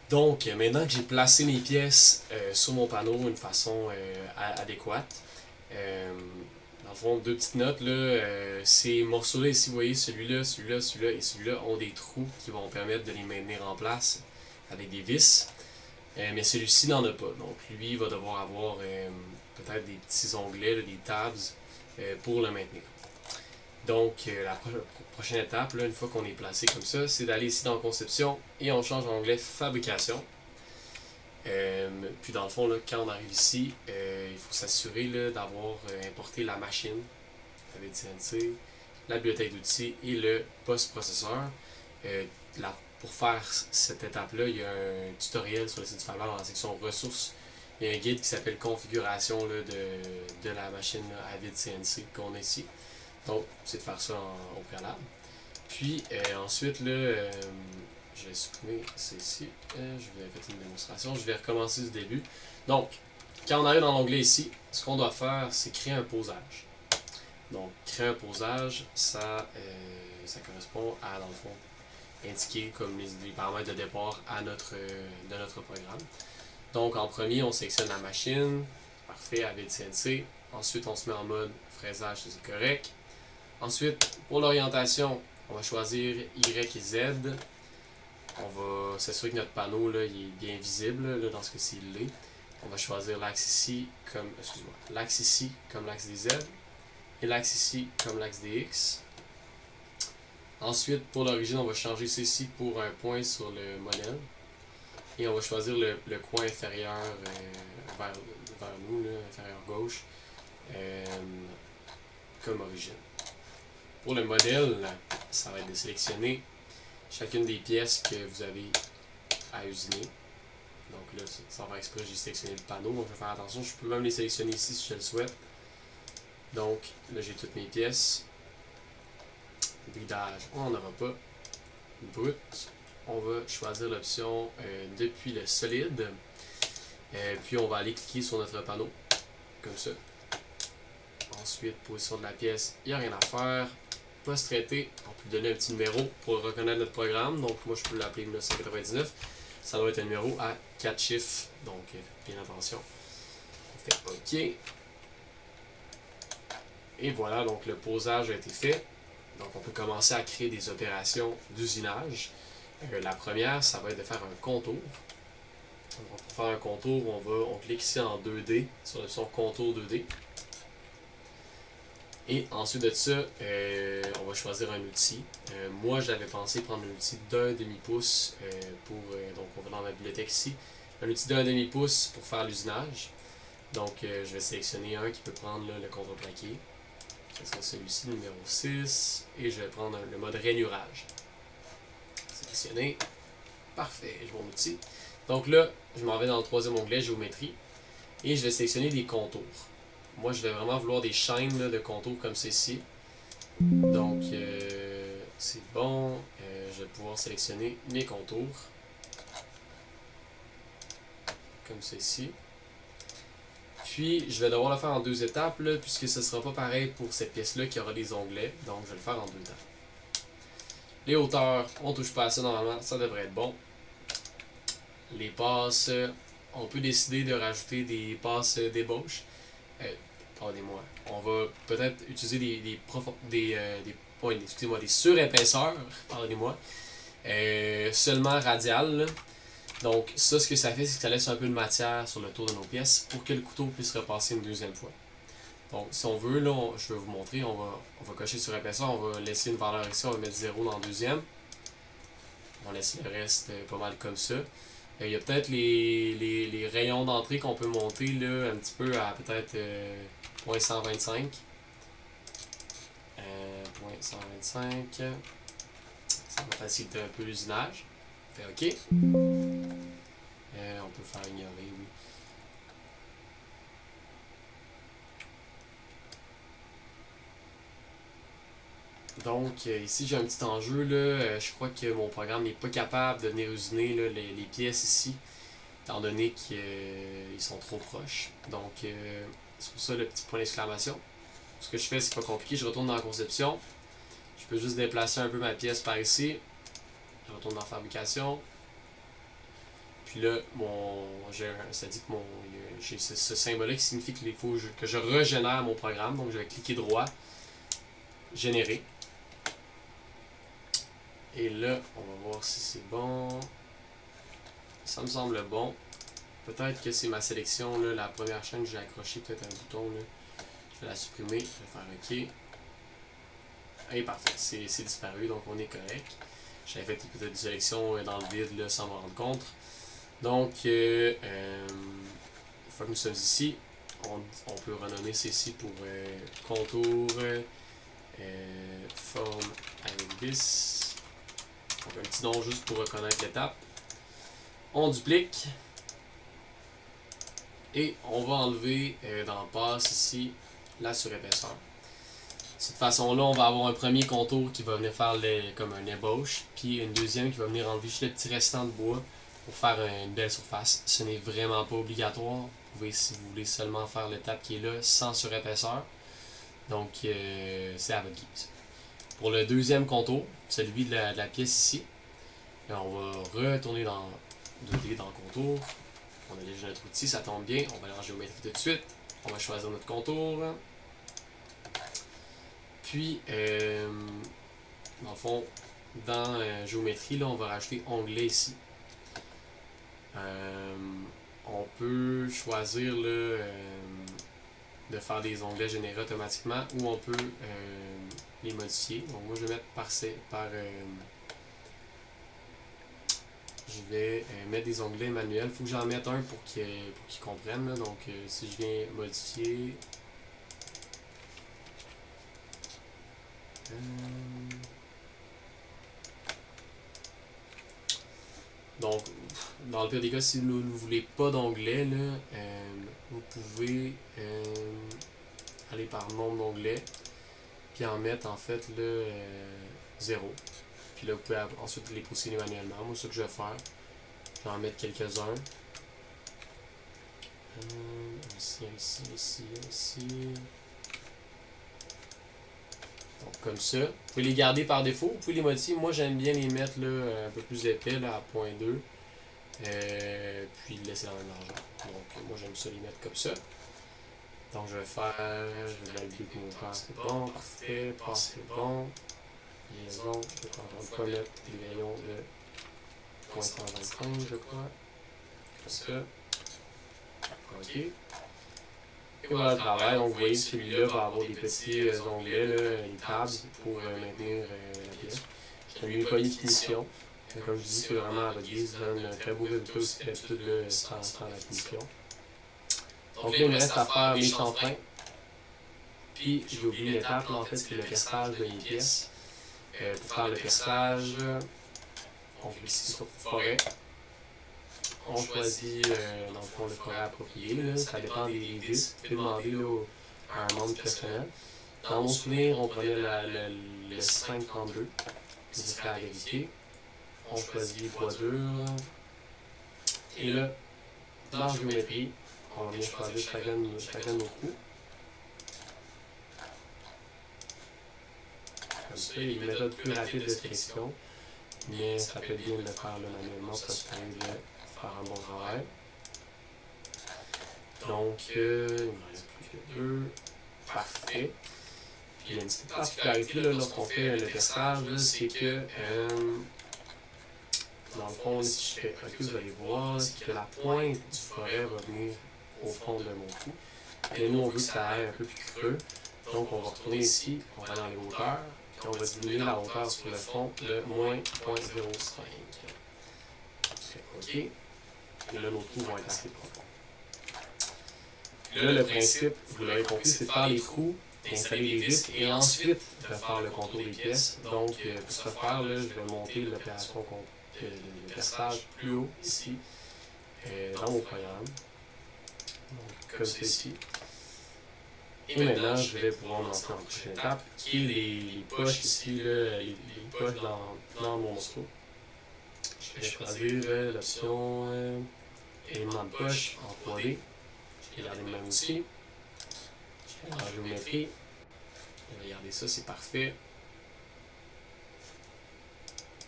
Donc, maintenant que j'ai placé mes pièces sur mon panneau d'une façon adéquate, euh, dans le fond, deux petites notes, là, ces morceaux-là ici, vous voyez, celui-là, celui-là, celui-là et celui-là ont des trous qui vont permettre de les maintenir en place avec des vis. Mais celui-ci n'en a pas. Donc, lui, il va devoir avoir peut-être des petits onglets, là, des tabs, pour le maintenir. Donc, la prochaine étape, là, une fois qu'on est placé comme ça, c'est d'aller ici dans Conception et on change l'onglet Fabrication. Puis dans le fond, là, quand on arrive ici, il faut s'assurer d'avoir importé la machine avec CNC, la bibliothèque d'outils et le post-processeur. Euh, pour faire cette étape-là, il y a un tutoriel sur le site du Fab Lab dans la section ressources. Il y a un guide qui s'appelle configuration de la machine Avid CNC qu'on a ici. Donc, c'est de faire ça au préalable. Puis ensuite, là, je vais supprimer ceci. Je vais faire une démonstration. Je vais recommencer du début. Donc, quand on arrive dans l'onglet ici, ce qu'on doit faire, c'est créer un posage. Donc, créer un posage, ça correspond à, dans le fond, indiquer comme les paramètres de départ de notre programme. Donc, en premier, on sélectionne la machine. Parfait, avec CNC. Ensuite, on se met en mode fraisage, c'est correct. Ensuite, pour l'orientation, on va choisir Y et Z. On va s'assurer que notre panneau là, il est bien visible là, dans ce cas-ci il l'est. On va choisir l'axe ici comme l'axe ici comme l'axe des Z et l'axe ici comme l'axe des X. Ensuite, pour l'origine, on va changer ceci pour un point sur le modèle. Et on va choisir le coin inférieur vers nous, là, inférieur gauche, comme origine. Pour le modèle, ça va être de sélectionner chacune des pièces que vous avez à usiner. Donc là, ça va exprès, j'ai sélectionné le panneau, donc je vais faire attention. Je peux même les sélectionner ici si je le souhaite. Donc là, j'ai toutes mes pièces. Bridage, on n'en aura pas. Brut, on va choisir l'option depuis le solide. Puis on va aller cliquer sur notre panneau, comme ça. Ensuite, position de la pièce, il n'y a rien à faire. Poste traité, on peut donner un petit numéro pour reconnaître notre programme. Donc moi, je peux l'appeler 1999. Ça doit être un numéro à 4 chiffres. Donc, faites bien attention. On fait OK. Et voilà, donc le posage a été fait. Donc, on peut commencer à créer des opérations d'usinage. La première, ça va être de faire un contour. Donc, pour faire un contour, on clique ici en 2D, sur l'option contour 2D. Et ensuite de ça, on va choisir un outil. Moi, j'avais pensé prendre un outil d'1 demi-pouce donc on va dans ma bibliothèque ici. Un outil d'1 demi-pouce pour faire l'usinage. Donc, je vais sélectionner un qui peut prendre là, le contreplaqué. Ce sera celui-ci, numéro 6. Et je vais prendre le mode rainurage. Sélectionner. Parfait, je vois mon outil. Donc là, je m'en vais dans le troisième onglet, géométrie. Et je vais sélectionner des contours. Moi, je vais vraiment vouloir des chaînes là, de contours comme ceci. Donc, c'est bon. Je vais pouvoir sélectionner mes contours. Comme ceci. Puis, je vais devoir le faire en deux étapes, là, puisque ce ne sera pas pareil pour cette pièce-là qui aura des onglets. Donc, je vais le faire en deux étapes. Les hauteurs, on ne touche pas à ça normalement, ça devrait être bon. Les passes, on peut décider de rajouter des passes d'ébauche. Pardonnez-moi. On va peut-être utiliser des surépaisseurs, pardonnez-moi, seulement radiales. Donc, ça, ce que ça fait, c'est que ça laisse un peu de matière sur le tour de nos pièces pour que le couteau puisse repasser une deuxième fois. Donc, si on veut, là, je vais vous montrer, on va cocher sur épaisseur, on va laisser une valeur ici, on va mettre 0 dans le deuxième. On laisse le reste pas mal comme ça. Il y a peut-être les rayons d'entrée qu'on peut monter là, un petit peu à peut-être 0.125. 0.125. Ça va faciliter un peu l'usinage. On fait OK. On peut faire ignorer, oui. Donc, ici, j'ai un petit enjeu. Là. Je crois que mon programme n'est pas capable de venir usiner là, les pièces ici, étant donné qu'ils sont trop proches. Donc, c'est pour ça le petit point d'exclamation. Ce que je fais, c'est pas compliqué. Je retourne dans la conception. Je peux juste déplacer un peu ma pièce par ici. Je retourne dans la fabrication. Puis là, ça dit que j'ai ce symbole-là qui signifie qu'il faut que je régénère mon programme. Donc je vais cliquer droit, générer. Et là, on va voir si c'est bon. Ça me semble bon. Peut-être que c'est ma sélection, là, la première chaîne que j'ai accroché, peut-être un bouton. Là. Je vais la supprimer, je vais faire OK. Et parfait, c'est disparu, donc on est correct. J'avais fait peut-être une sélection dans le vide là, sans m'en rendre compte. Donc, une fois que nous sommes ici, on peut renommer ceci pour contour, forme avec this. Donc, un petit nom juste pour reconnaître l'étape. On duplique. Et on va enlever dans passe ici la surépaisseur. De cette façon-là, on va avoir un premier contour qui va venir faire comme un ébauche, puis une deuxième qui va venir enlever juste le petit restant de bois pour faire une belle surface. Ce n'est vraiment pas obligatoire. Vous pouvez, si vous voulez, seulement faire l'étape qui est là sans surépaisseur. Donc, c'est à votre guise. Pour le deuxième contour, celui de la pièce ici, là, on va retourner dans 2D dans le contour. On a déjà notre outil, ça tombe bien. On va aller en géométrie tout de suite. On va choisir notre contour. Puis, dans le fond, dans géométrie, là, on va rajouter onglet ici. On peut choisir là, de faire des onglets générés automatiquement ou on peut les modifier. Donc, moi, je vais mettre je vais mettre des onglets manuels. Il faut que j'en mette un pour qu'ils comprennent. Là. Donc, si je viens modifier. Donc, dans le pire des cas, si vous ne voulez pas d'onglet, vous pouvez aller par nombre d'onglets, puis en mettre en fait 0. Puis là, vous pouvez ensuite les positionner manuellement. Moi, c'est ce que je vais faire. Je vais en mettre quelques-uns. Ici. Donc, comme ça. Vous pouvez les garder par défaut. Vous pouvez les modifier. Moi, j'aime bien les mettre là, un peu plus épais, là, à 0.2. Puis laisser dans la même largeur. Donc, moi, j'aime ça les mettre comme ça. Donc, je vais valider que mon temps c'est bon. Parfait. Passe c'est bon. Liaison. Je vais encore une fois mettre des rayons de 0.125, je crois. Comme ça. OK. Et voilà le travail. Donc, vous voyez, celui-là va avoir des petits onglets, les tabs, pour maintenir la pièce. J'ai mis pas une finition. Comme je dis, c'est vraiment à votre guise. Ça donne un très beau résultat aussi d'habitude sans la finition. Donc là, il me reste à faire mes chanfreins. Puis, j'ai oublié une étape, là, en fait, c'est le perçage de mes pièces. Pour faire le perçage, on clique ici sur forêt. On choisit, dans le fond, le forêt approprié. Là. Ça dépend des vis. Vous pouvez demander là, à un membre personnel. Dans mon souvenir, on prenait le 532. C'est serait à vérifier. On choisit bois dur. Et là, dans géométrie, on vient choisir chacun de nos coups. Comme ça, il y a une méthode plus rapide de sélection, mais ça peut être bien de le faire là, manuellement, ça serait de faire un bon travail. Donc, il ne me reste plus que 2. Parfait. Puis il y a une petite particularité lorsqu'on fait le perçage, c'est que dans le fond, si je fais recul, vous allez voir, c'est que la pointe du forêt va venir au fond de mon cou. Et nous, on veut que ça aille un peu plus creux. Donc, on va retourner ici, on va dans les hauteurs, et on va diminuer la hauteur sur le front de moins 0.05. OK. Et là, nos trous vont être assez profonds. Là, le principe, vous l'avez compris, c'est de faire les trous, d'installer les vis et ensuite de faire le contour des pièces. Donc, pour ce faire, là, je vais monter l'opération de perçage plus haut ici dans mon programme. Donc, comme ceci. Et maintenant, je vais pouvoir m'entrer en prochaine étape, qui est les poches ici, là, les poches dans mon morceau. Je vais choisir l'option élément de poche en 3D. Je vais garder le même aussi. Je vais aller en géométrie. Je vais garder ça, c'est parfait.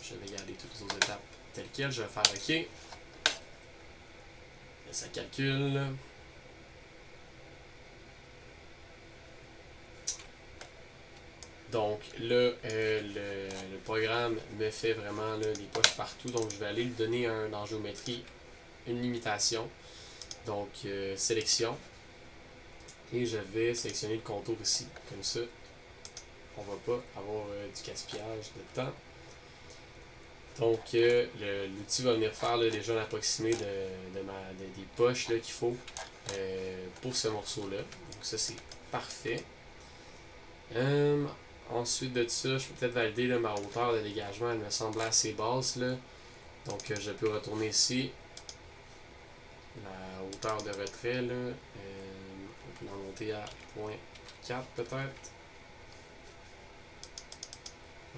Je vais garder toutes les autres étapes telles quelles. Je vais faire OK. Ça calcule. Donc là, le programme me fait vraiment là, des poches partout. Donc je vais aller lui donner en géométrie une limitation. Donc sélection. Et je vais sélectionner le contour ici. Comme ça, on ne va pas avoir du gaspillage de temps. Donc l'outil va venir faire là, déjà l'approximé des poches qu'il faut pour ce morceau-là. Donc ça c'est parfait. Ensuite de ça, je peux peut-être valider là, ma hauteur de dégagement, elle me semble assez basse. Là. Donc je peux retourner ici. La hauteur de retrait, là, on peut la monter à 0.4 peut-être.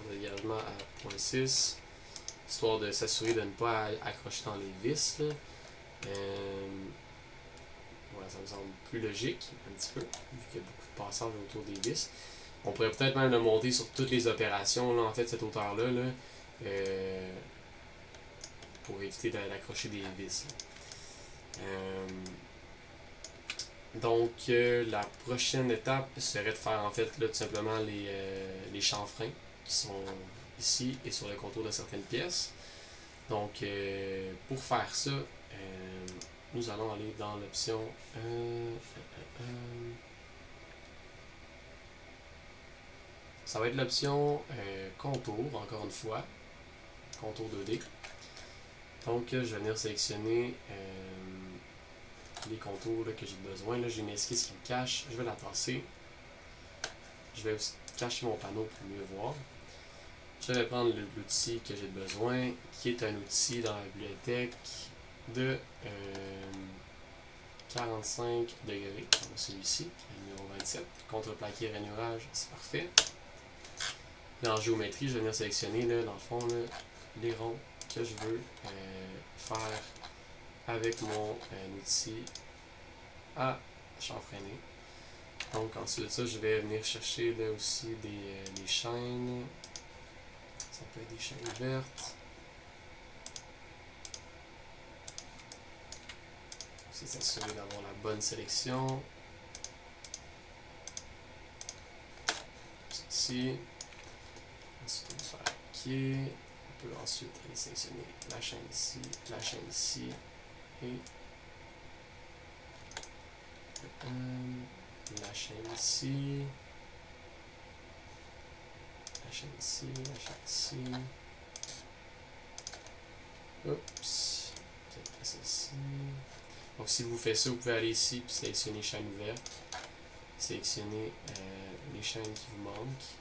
Le dégagement à 0.6. Histoire de s'assurer de ne pas accrocher dans les vis. Là. Ouais, ça me semble plus logique, un petit peu, vu qu'il y a beaucoup de passages autour des vis. On pourrait peut-être même le monter sur toutes les opérations, là, en fait, cette hauteur-là, là, pour éviter d'accrocher des vis. Donc, la prochaine étape serait de faire, en fait, là, tout simplement les chanfreins qui sont ici et sur le contour de certaines pièces. Donc, pour faire ça, nous allons aller dans l'option ça va être l'option contour, encore une fois, contour 2D. Donc, je vais venir sélectionner les contours là, que j'ai besoin. Là, j'ai une esquisse qui me cache, je vais la tasser. Je vais aussi cacher mon panneau pour mieux voir. Je vais prendre l'outil que j'ai besoin, qui est un outil dans la bibliothèque de 45 degrés, celui-ci, le numéro 27. Contreplaqué rainurage, c'est parfait. Dans géométrie, je vais venir sélectionner, là, dans le fond, là, les ronds que je veux faire avec mon outil à chanfreiner. Donc, ensuite de ça, je vais venir chercher là aussi des chaînes. Ça peut être des chaînes vertes. C'est s'assurer d'avoir la bonne sélection. Ici. Ensuite, on va faire OK. On peut ensuite aller sélectionner la chaîne ici, et la chaîne ici, la chaîne ici, la chaîne ici. Oups. Peut-être celle-ci. Donc si vous faites ça, vous pouvez aller ici et sélectionner chaîne ouverte. Sélectionner les chaînes qui vous manquent.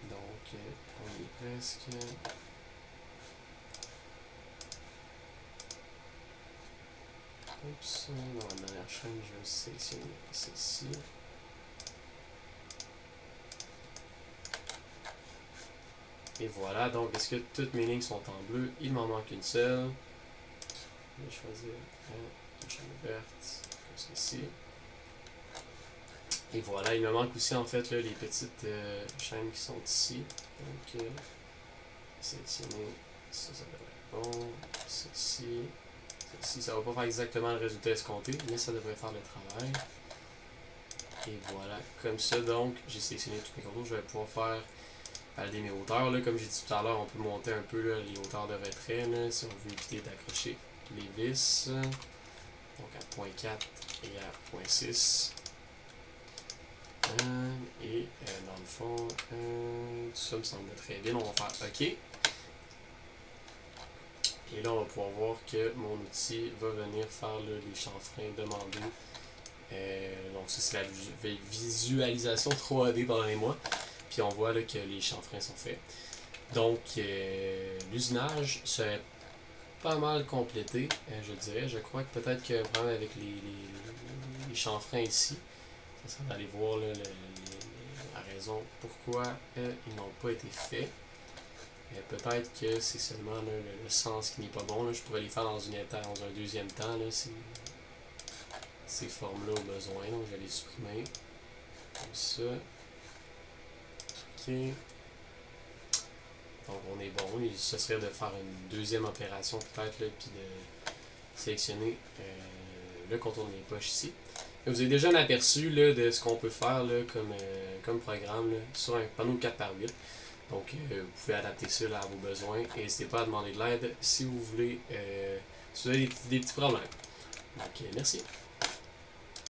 Donc, on est presque. Oups, dans la dernière chaîne, je vais sélectionner celle-ci. Et voilà, donc est-ce que toutes mes lignes sont en bleu? Il m'en manque une seule. Je vais choisir une chaîne verte, comme ceci. Et voilà, il me manque aussi en fait là, les petites chaînes qui sont ici. Donc, sélectionner ça, ça devrait être bon. Ceci. Ceci, ça va pas faire exactement le résultat escompté, mais ça devrait faire le travail. Et voilà, comme ça, donc, j'ai sélectionné tous mes contours. Je vais pouvoir faire valider mes hauteurs. Là. Comme j'ai dit tout à l'heure, on peut monter un peu là, les hauteurs de retrait là, si on veut éviter d'accrocher les vis. Donc à 0.4 et à 0.6. Et dans le fond, tout ça me semble très bien. On va faire OK. Et là, on va pouvoir voir que mon outil va venir faire là, les chanfreins demandés. Donc ça, c'est la visualisation 3D, pardonnez-moi. Puis on voit là, que les chanfreins sont faits. Donc, l'usinage serait pas mal complété, je dirais. Je crois que peut-être que vraiment avec les chanfreins ici, ça serait d'aller voir là, la raison pourquoi ils n'ont pas été faits. Peut-être que c'est seulement là, le sens qui n'est pas bon. Là. Je pourrais les faire dans un deuxième temps, là, ces formes-là au besoin. Donc je vais les supprimer. Comme ça. OK. Donc on est bon. Et ce serait de faire une deuxième opération peut-être, là, puis de sélectionner le contour des poches ici. Et vous avez déjà un aperçu là, de ce qu'on peut faire là, comme programme là, sur un panneau 4x8. Donc vous pouvez adapter ça là, à vos besoins et n'hésitez pas à demander de l'aide si vous voulez, si vous avez des petits problèmes. Donc merci.